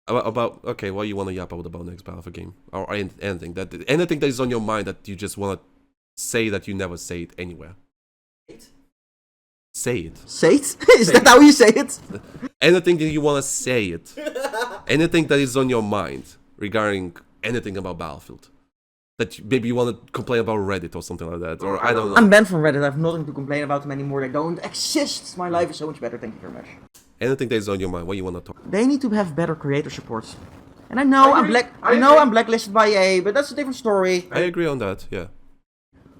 Okay, what you want to yap about next Battlefield game or anything that is on your mind that you just want to say that you never say it anywhere. Say it. Say it? Is that how you say it? Anything that you want to say it. Anything that is on your mind regarding anything about Battlefield. That maybe you want to complain about Reddit or something like that, or I don't know. I'm banned from Reddit. I have nothing to complain about them anymore. They don't exist. My life is so much better. Thank you very much. Anything that is on your mind, what you want to talk? They need to have better creator supports. And I know I'm blacklisted by EA, but that's a different story. I agree on that. Yeah.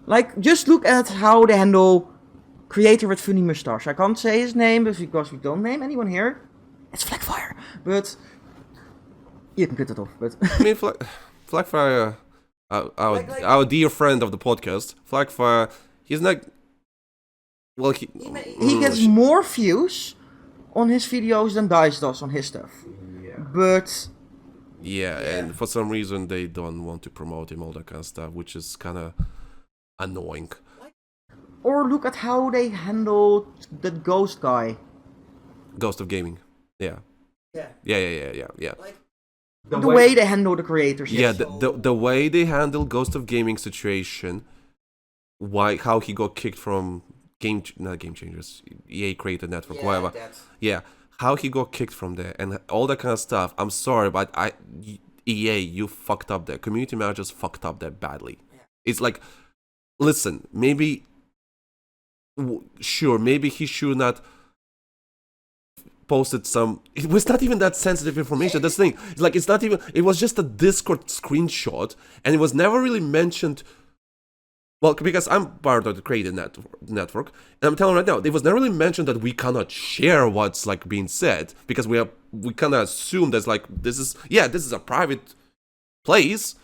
Like, just look at how they handle creator with funny mustache. I can't say his name because we don't name anyone here. It's Flagfire. But you can cut it off. But I mean, Flagfire. Our dear friend of the podcast, Flagfire, he's not. Well, he gets more views on his videos than DICE does on his stuff. Yeah. But yeah, and for some reason they don't want to promote him, all that kind of stuff, which is kind of annoying. Or look at how they handled that Ghost guy. Ghost of Gaming. Yeah. Yeah. Like, The way they handle the creators. Yeah, the way they handle Ghost of Gaming situation, how he got kicked from not Game Changers, EA Creator Network, whatever. Yeah, how he got kicked from there and all that kind of stuff. I'm sorry, but EA, you fucked up there. Community managers fucked up there badly. It's like, listen, maybe he should not posted some. It was not even that sensitive information. That's the thing. It's like it's not even. It was just a Discord screenshot, and it was never really mentioned. Well, because I'm part of the Creator Network, and I'm telling right now, it was never really mentioned that we cannot share what's like being said because we kind of assume that's like this is a private place,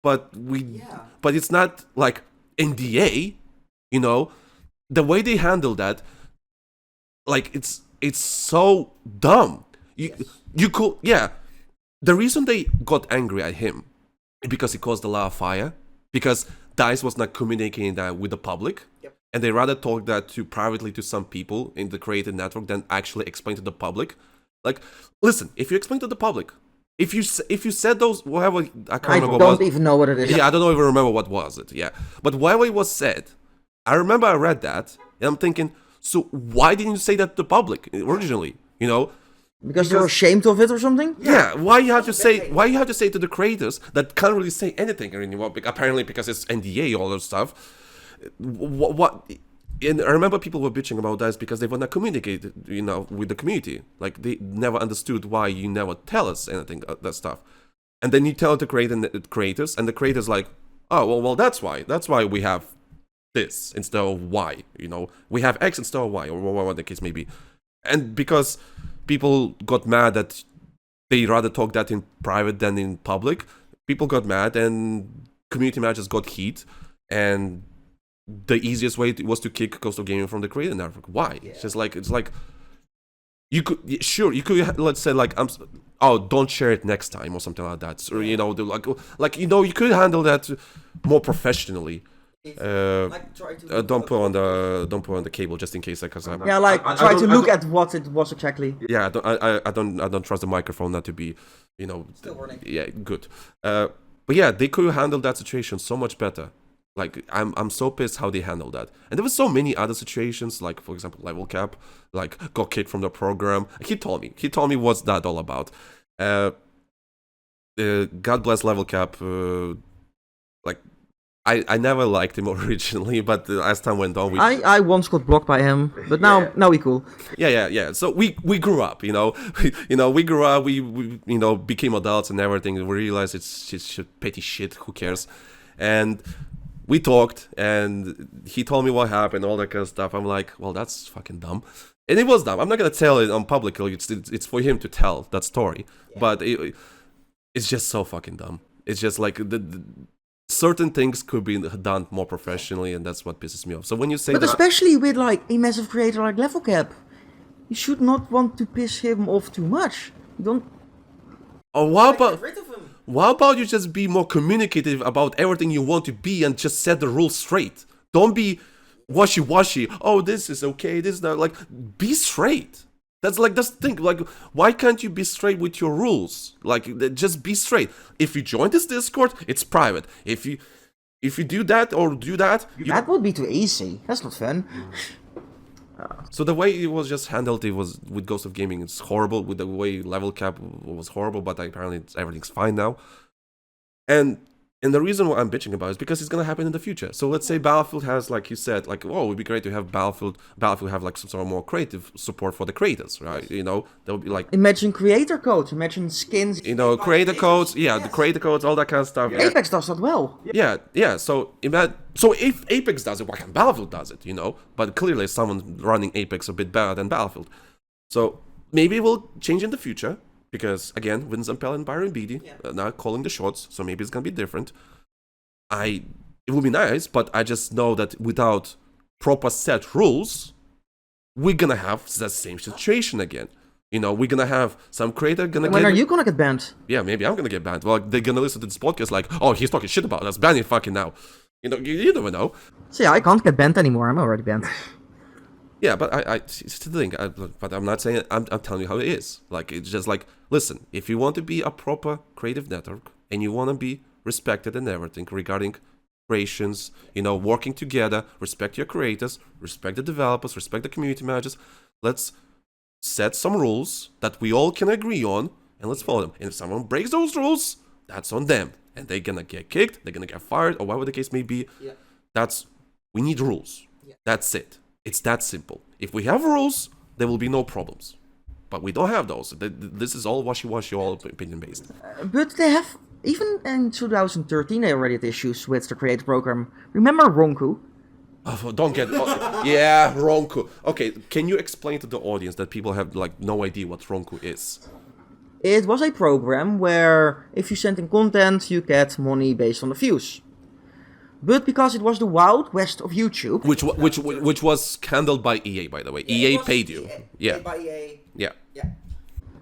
but it's not like NDA, you know. The way they handle that, like it's so dumb. You could, yeah. The reason they got angry at him is because he caused a lot of fire. Because DICE was not communicating that with the public, and they rather talk that privately to some people in the Creator Network than actually explain to the public. Like, listen, if you explain to the public, if you said those whatever I can't remember. I don't even know what it is. Yeah, I don't even remember what was it. Yeah, but whatever it was said, I remember I read that, and I'm thinking, so why didn't you say that to the public originally? You know, because you're ashamed of it or something. Yeah, why you have to say to the creators that can't really say anything anymore? Apparently, because it's NDA, all that stuff. What? And I remember people were bitching about that because they were not communicated, you know, with the community. Like they never understood why you never tell us anything that stuff. And then you tell the creators, and the creators like, oh well, that's why. That's why we have this instead of Y, you know, we have X instead of Y, or whatever the case may be. And because people got mad that they rather talk that in private than in public, people got mad and community managers got heat, and the easiest way was to kick Ghost of Gaming from the Creator Network. Why? Yeah. It's like you could let's say like don't share it next time or something like that. So, you know, like you know, you could handle that more professionally. Don't put on the cable just in case, because try to look at what it was exactly. Yeah, I don't trust the microphone not to be, you know, still running. Yeah, good. But yeah, they could handle that situation so much better. Like I'm so pissed how they handled that. And there was so many other situations, like for example, Level Cap, like got kicked from the program. He told me what's that all about. God bless Level Cap. Like. I never liked him originally, but as time went on, I once got blocked by him, but now we cool. Yeah. So we grew up, you know, we grew up, we you know, became adults and everything. We realized it's just petty shit. Who cares? And we talked, and he told me what happened, all that kind of stuff. I'm like, well, that's fucking dumb, and it was dumb. I'm not gonna tell it on publicly. It's for him to tell that story, but it's just so fucking dumb. It's just like certain things could be done more professionally, and that's what pisses me off. So when you say but especially with like a massive creator like Level Cap, you should not want to piss him off too much. You don't. Or what about you just be more communicative about everything you want to be and just set the rules straight? Don't be washy-washy. Oh, this is okay. This is not, like, be straight. That's the thing. Like, why can't you be straight with your rules? Like, just be straight. If you join this Discord, it's private. If you do that or do that, that would be too easy. That's not fun. So the way it was just handled, it was with Ghost of Gaming, it's horrible. With the way level cap was horrible, but apparently everything's fine now. And the reason why I'm bitching about it is because it's gonna happen in the future. So let's say Battlefield has, like you said, like, oh, it would be great to have Battlefield have like some sort of more creative support for the creators, right? You know, that would be like, imagine creator codes, imagine skins. You know, creator codes, the creator codes, all that kind of stuff. Yeah. Apex does that well. Yeah. So if Apex does it, why can't Battlefield does it? You know, but clearly someone running Apex a bit better than Battlefield. So maybe it will change in the future. Because, again, Vincent Pell and Byron Beatty are now calling the shots, so maybe it's going to be different. It will be nice, but I just know that without proper set rules, we're going to have the same situation again. You know, we're going to have some creator going to get... When are you going to get banned? Yeah, maybe I'm going to get banned. Well, they're going to listen to this podcast like, oh, he's talking shit about us, ban him fucking now. You know, you never know. So yeah, I can't get banned anymore, I'm already banned. Yeah, but it's the thing. But I'm not saying it, I'm telling you how it is. Like, it's just like, listen, if you want to be a proper creative network and you want to be respected and everything regarding creations, you know, working together, respect your creators, respect the developers, respect the community managers, let's set some rules that we all can agree on and let's follow them. And if someone breaks those rules, that's on them. And they're gonna get kicked, they're gonna get fired, or whatever the case may be. Yeah. We need rules. Yeah. That's it. It's that simple. If we have rules, there will be no problems. But we don't have those. This is all washy-washy, all opinion-based. But they have, even in 2013, they already had issues with the creative program. Remember Ronku? Oh, don't get... yeah, Ronku. Okay, can you explain to the audience that people have, like, no idea what Ronku is? It was a program where if you sent in content, you get money based on the views. But because it was the Wild West of YouTube... Which was handled by EA, by the way. Yeah, EA paid you. Yeah. By EA. Yeah.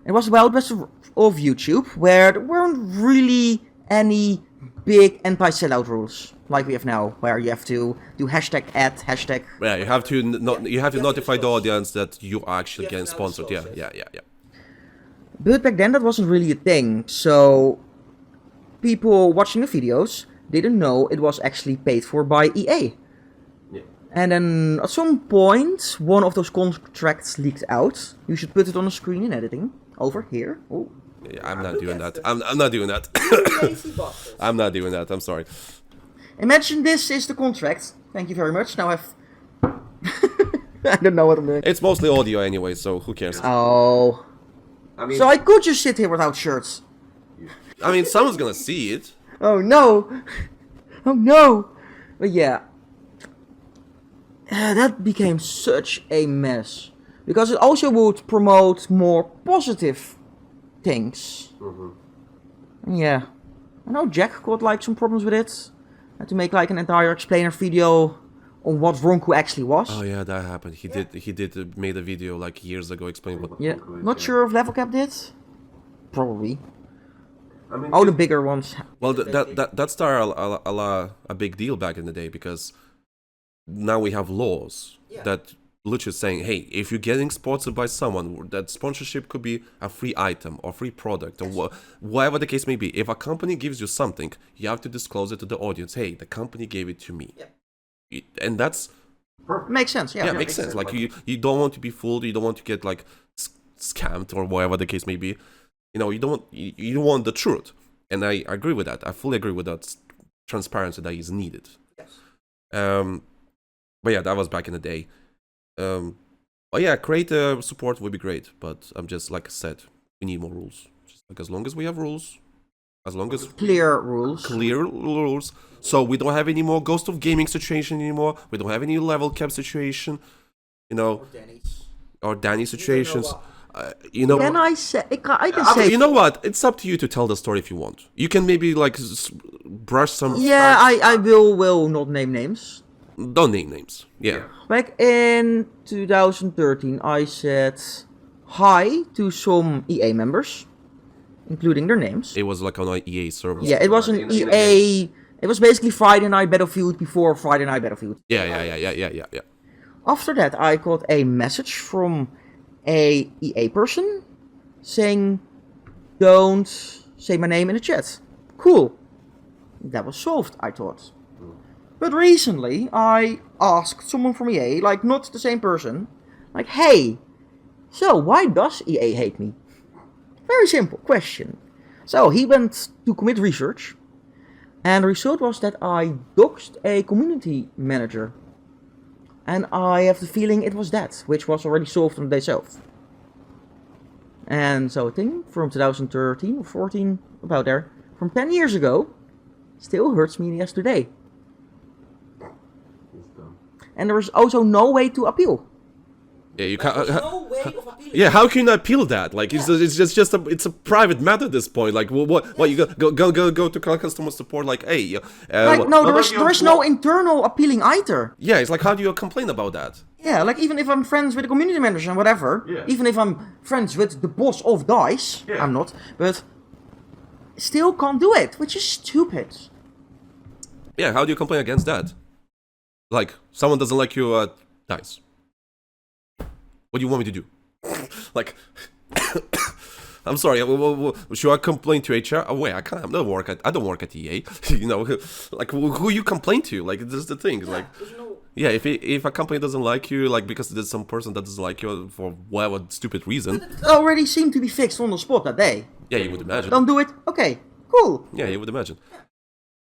It was the Wild West of YouTube, where there weren't really any big anti-sellout rules, like we have now, where you have to do hashtag ad, hashtag... Yeah, you have to notify the audience that you are actually getting sponsored. Yeah. But back then that wasn't really a thing, so people watching the videos didn't know it was actually paid for by EA. Yeah. And then at some point, one of those contracts leaked out. You should put it on the screen in editing. Over here. Oh. Yeah, I'm not doing that. I'm not doing that. I'm not doing that. I'm sorry. Imagine this is the contract. Thank you very much. Now I've... I don't know what I'm doing. It's mostly audio anyway, so who cares? Oh. So I could just sit here without shirts. I mean, someone's gonna see it. Oh no! Oh no! But yeah. That became such a mess. Because it also would promote more positive things. Mm-hmm. Yeah. I know Jack got like some problems with it. Had to make like an entire explainer video on what Ronku actually was. Oh yeah, that happened. He did made a video like years ago explaining what Ronku is. Not sure if Level Cap did. Probably. I mean, all the bigger ones. Well, that started a big deal back in the day because now we have laws that literally saying, hey, if you're getting sponsored by someone, that sponsorship could be a free item or free product or whatever the case may be. If a company gives you something, you have to disclose it to the audience. Hey, the company gave it to me. Yeah. And that's... Perfect. Makes sense, yeah. Yeah, makes sense. Like, you don't want to be fooled, you don't want to get, like, scammed or whatever the case may be. You know, you don't want the truth. And I agree with that. I fully agree with that transparency that is needed. Yes. But yeah, that was back in the day. But yeah, creator support would be great. But I'm just, like I said, we need more rules. Just like as long as we have rules, as long as... Clear rules. So we don't have any more Ghost of Gaming situation anymore. We don't have any level cap situation. You know. Or Danny situations. You know, can I say? I can say. You know what? It's up to you to tell the story if you want. You can maybe like brush some. Yeah, I will not name names. Don't name names. Yeah. Back in 2013, I said hi to some EA members, including their names. It was like on an EA server. Yeah, it was an EA. It was basically Friday Night Battlefield before Friday Night Battlefield. Yeah. After that, I got a message from a EA person saying, don't say my name in the chat. Cool. That was solved, I thought. But recently, I asked someone from EA, like not the same person, like, hey, so why does EA hate me? Very simple question. So he went to commit research, and the result was that I doxed a community manager. And I have the feeling it was that, which was already solved on the day itself. And so a thing from 2013 or 14, about there, from 10 years ago, still hurts me yesterday. And there is also no way to appeal. Yeah, you can't. There's no way of appealing. Yeah, how can you appeal that? Like, it's just a private matter at this point. Like, what you go to customer support? Like, hey, like, no, there is no internal appealing either. Yeah, it's like, how do you complain about that? Yeah, like even if I'm friends with the community manager and whatever, even if I'm friends with the boss of DICE, I'm not, but still can't do it, which is stupid. Yeah, how do you complain against that? Like, someone doesn't like you at DICE. What do you want me to do? Like, I'm sorry. Should I complain to HR? Oh wait, I can't. I don't work at EA. You know, like who you complain to? Like, this is the thing. Like, yeah, if a company doesn't like you, like because there's some person that doesn't like you for whatever stupid reason. But it already seemed to be fixed on the spot that day. Yeah, you would imagine. Don't do it. Okay, cool. Yeah, you would imagine.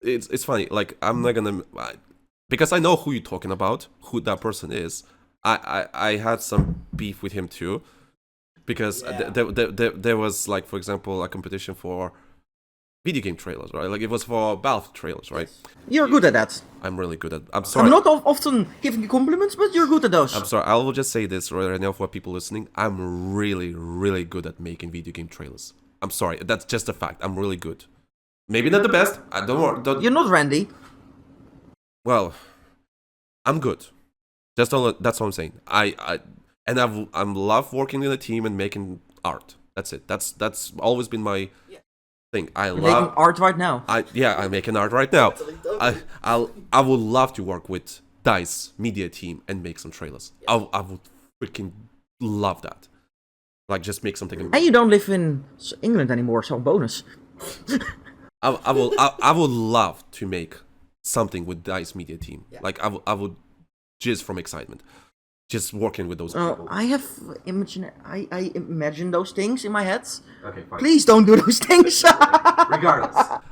It's funny. Like, I'm not gonna because I know who you're talking about, who that person is. I had some beef with him too, because there was, like, for example, a competition for video game trailers, right? Like, it was for Valve trailers, right? You're good at that. I'm really good at. I'm sorry. I'm not often giving you compliments, but you're good at those. I'm sorry. I will just say this right now for people listening. I'm really, really good at making video game trailers. I'm sorry. That's just a fact. I'm really good. Maybe not the best. I don't. You're not Randy. Well, I'm good. That's what I'm saying. I love working in a team and making art. That's it. That's always been my thing. You're making art right now. I'm making art right now. I would love to work with DICE media team and make some trailers. I would freaking love that. Like, just make something. And you don't live in England anymore, so bonus. I would love to make something with DICE media team. Like, I would. Just from excitement, just working with those people. I imagine those things in my head. Okay, fine. Please don't do those things.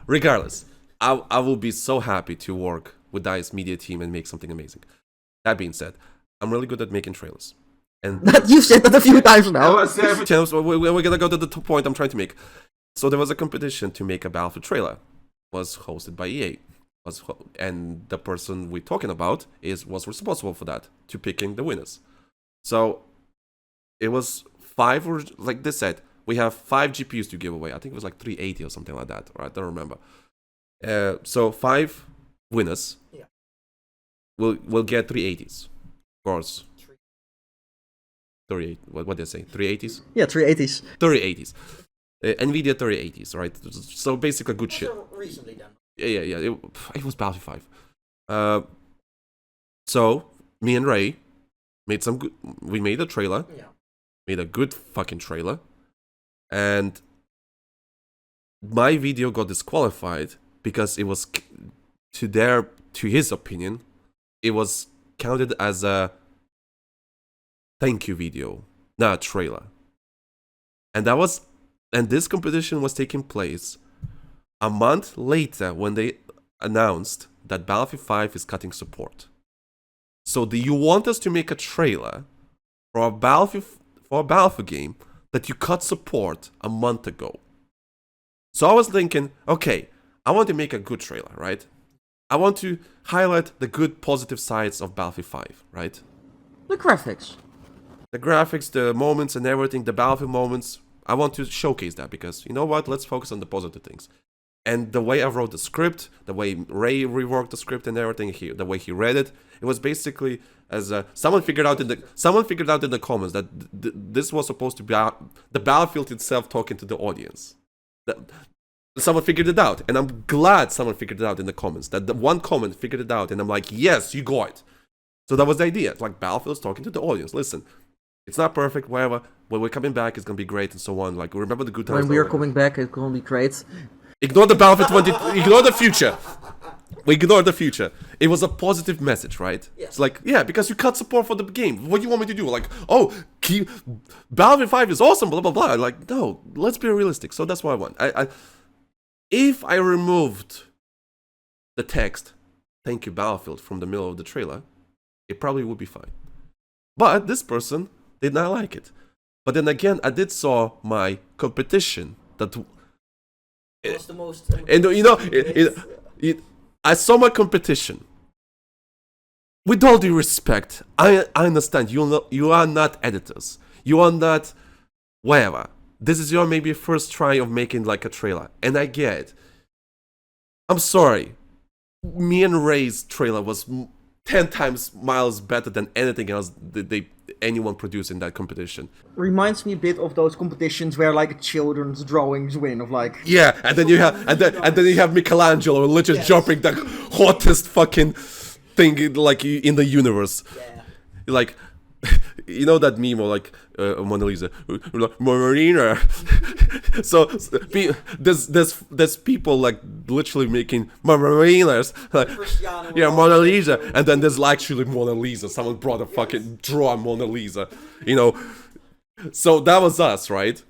Regardless, I will be so happy to work with DICE media team and make something amazing. That being said, I'm really good at making trailers. And you've said that a few times now. We're gonna go to the point I'm trying to make. So there was a competition to make a Battlefield trailer. It was hosted by EA. And the person we're talking about was responsible for that, to picking the winners. So it was 5, or like they said, we have 5 GPUs to give away. I think it was like 380 or something like that. Right? I don't remember. So 5 winners will get 380s. Of course. 38. What did I say? 380s? Yeah, 380s. 380s. NVIDIA 380s, right? So basically good shit. Recently done. Yeah. It was Battlefield 5. So me and Ray made some good. We made a trailer. Yeah. Made a good fucking trailer, and my video got disqualified because it was, to his opinion, it was counted as a thank you video, not a trailer. And this competition was taking place a month later when they announced that Battlefield 5 is cutting support. So do you want us to make a trailer for a Battlefield game that you cut support a month ago? So I was thinking, okay, I want to make a good trailer, right? I want to highlight the good positive sides of Battlefield 5, right? The graphics. The graphics, the moments and everything, the Battlefield moments. I want to showcase that because, you know what, let's focus on the positive things. And the way I wrote the script, the way Ray reworked the script and everything, the way he read it, it was basically as someone figured out in the comments that this was supposed to be the Battlefield itself talking to the audience. Someone figured it out, and I'm glad someone figured it out in the comments. That the one comment figured it out, and I'm like, yes, you got it. So that was the idea. It's like Battlefield's talking to the audience. Listen, It's not perfect, whatever. When we're coming back, it's gonna be great and so on. Like, remember the good times. When we are coming back, it's gonna be great. Ignore the Battlefield 20. Ignore the future. We ignore the future. It was a positive message, right? Yeah. It's like, yeah, because you cut support for the game. What do you want me to do? Like, oh, Battlefield 5 is awesome, blah blah blah. Like, no, let's be realistic. So that's what I want. If I removed the text, "Thank you, Battlefield," from the middle of the trailer, it probably would be fine. But this person did not like it. But then again, I did saw my competition that Was the most. and you know, I saw my competition. With all due respect, I understand you are not editors. You are not whatever. This is your maybe first try of making like a trailer, and I get it. I'm sorry. Me and Ray's trailer was 10 times miles better than anything else that anyone produced in that competition. Reminds me a bit of those competitions where like children's drawings win of like. Yeah, and then you have Michelangelo literally jumping the hottest fucking thing like in the universe. Yeah. Like, you know that meme of like Mona Lisa, Marina. So there's people like literally making Marinas, like, yeah, Mona Lisa, and then there's actually Mona Lisa. Someone brought a fucking draw Mona Lisa, you know. So that was us, right?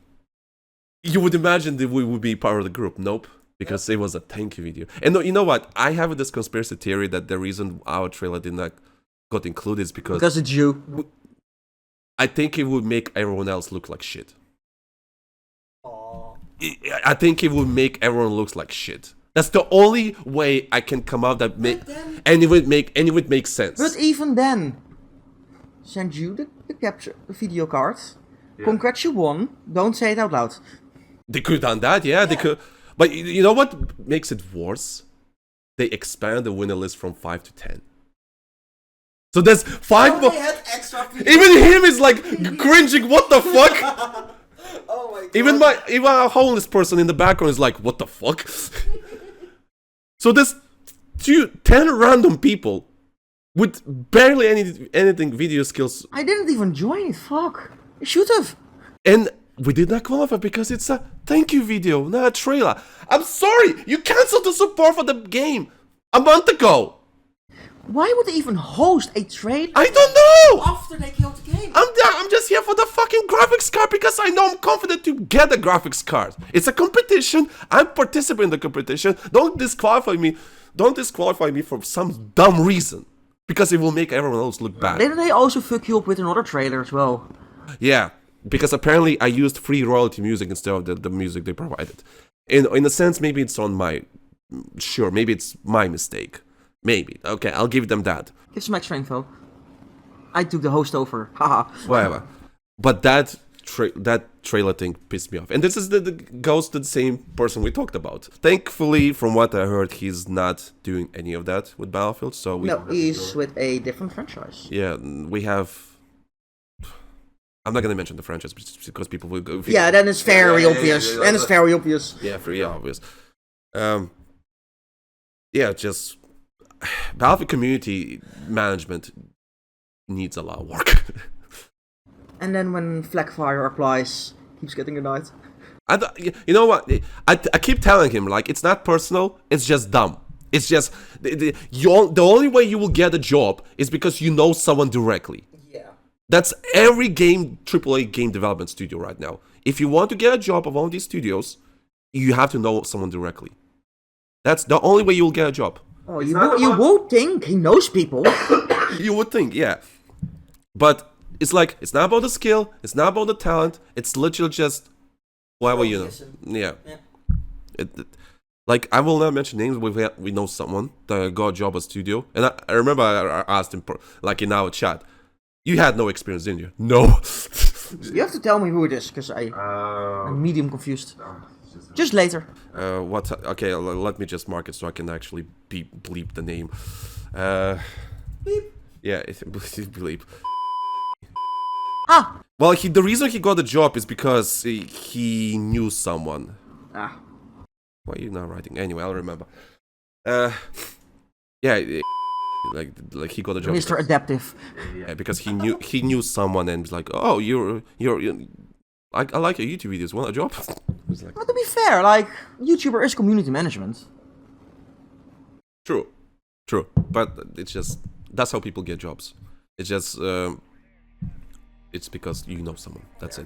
You would imagine that we would be part of the group. Nope, because it was a thank you video. And you know what? I have this conspiracy theory that the reason our trailer did not got included is because it's you. I think it would make everyone else look like shit. I think it would make everyone look like shit. That's the only way I can come out that it would make sense. But even then, send you the capture, the video card. Yeah. Congrats, you won. Don't say it out loud. They could have done that, yeah. They could. But you know what makes it worse? They expand the winner list from 5 to 10. So there's 5 more. Even him is like cringing. What the fuck? Oh my god. Even a homeless person in the background is like, what the fuck? So there's 10 random people with barely anything video skills. I didn't even join it. Fuck. I should have. And we did not qualify because it's a thank you video, not a trailer. I'm sorry. You canceled the support for the game a month ago. Why would they even host a trailer? I don't know! After they killed the game. I'm just here for the fucking graphics card because I know I'm confident to get a graphics card. It's a competition. I'm participating in the competition. Don't disqualify me. Don't disqualify me for some dumb reason. Because it will make everyone else look bad. Didn't they also fuck you up with another trailer as well? Yeah, because apparently I used free royalty music instead of the music they provided. In a sense, maybe it's on my... Sure, maybe it's my mistake. Maybe. Okay, I'll give them that. Give some extra info. I took the host over. Haha. Whatever. But that trailer thing pissed me off. And this is goes to the same person we talked about. Thankfully, from what I heard, he's not doing any of that with Battlefield. So he's with a different franchise. Yeah, we have... I'm not gonna mention the franchise because people will go... Yeah, then it's very obvious. Then it's very obvious. Yeah, very obvious. Yeah, just... Battlefield community management needs a lot of work. And then when Flagfire applies, keeps getting annoyed. You know what? I keep telling him, like, it's not personal, it's just dumb. It's just... The only way you will get a job is because you know someone directly. Yeah. That's every AAA game development studio right now. If you want to get a job of one of these studios, you have to know someone directly. That's the only way you'll get a job. Oh, you would think he knows people. You would think, yeah. But it's like, it's not about the skill, it's not about the talent, it's literally just whatever you know. Yeah. Like, I will not mention names, we know someone that got a job at studio. And I remember I asked him, like in our chat, you had no experience, didn't you? No. You have to tell me who it is, because I'm medium confused. Just later. Okay, let me just mark it so I can actually bleep the name. Bleep. Yeah, bleep. Ah! Well, the reason he got the job is because he knew someone. Ah. Why are you not writing? Anyway, I'll remember. Yeah, like he got a job. Mr. Adaptive. Yeah, because he knew someone and was like, oh, you're I like your YouTube videos. Want a job? It was like, But to be fair, like, YouTuber is community management. true, but it's just that's how people get jobs. It's just it's because you know someone. That's it.